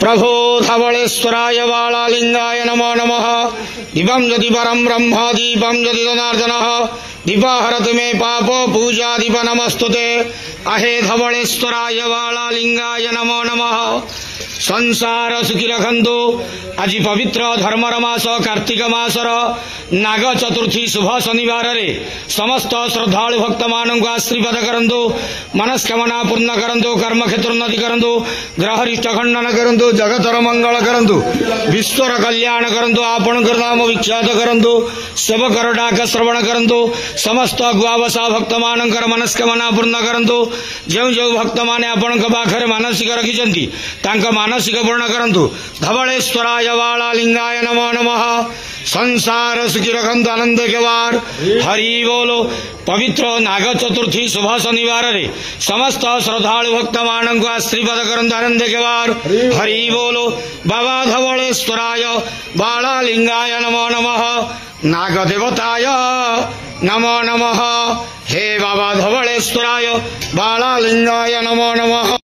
प्रभो धवलेश्वराय बालालिंगाय नमो नमः। दीपं ज्योति परं ब्रह्म दीपं ज्योति जनार्दनः दीपहरतु मे पाप पूजा दीप नमस्तुते। अहे धवलेश्वराय बालालिंगाय नमो नमः। संसार सुखी रखंतु। आज पवित्र धर्मर मास कार्तिक मासर नाग चतुर्थी शुभ शनिवार रे समस्त श्रद्धालु भक्त मानक आशीर्वाद करंतु, मनस्कामना पूर्ण करंतु, कर्म क्षेत्र उन्नति करंतु, ग्रहरिष्ट खंडन करंतु, जगतर मंगल करंतु, विश्वर कल्याण करंतु, आपण नाम विख्यात करंतु, सेवकर डाक श्रवण करंतु, समस्त गुआवसा भक्त मानकर मनस्कामना पूर्ण करंतु। जो जो भक्त माने आपण पाखरे मानसिक रखिछंती तांका मानसिक पूर्ण करंतु। धवलेश्वराय बालालिंगाय नमो नमः। संसार सुखी रखंतु, आनंद के वार। हरि बोलो। पवित्र नाग चतुर्थी शुभ शनिवार रे समस्त श्रद्धालु भक्त मानक आशीर्वाद करंतु, आनंद के वार। हरि बोलो। बाबा धवलेश्वराय बालालिंगाय नमो नमः। नाग देवताय नमो नमः। हे बाबा धवलेश्वराय बालालिंगाय नमो नमः।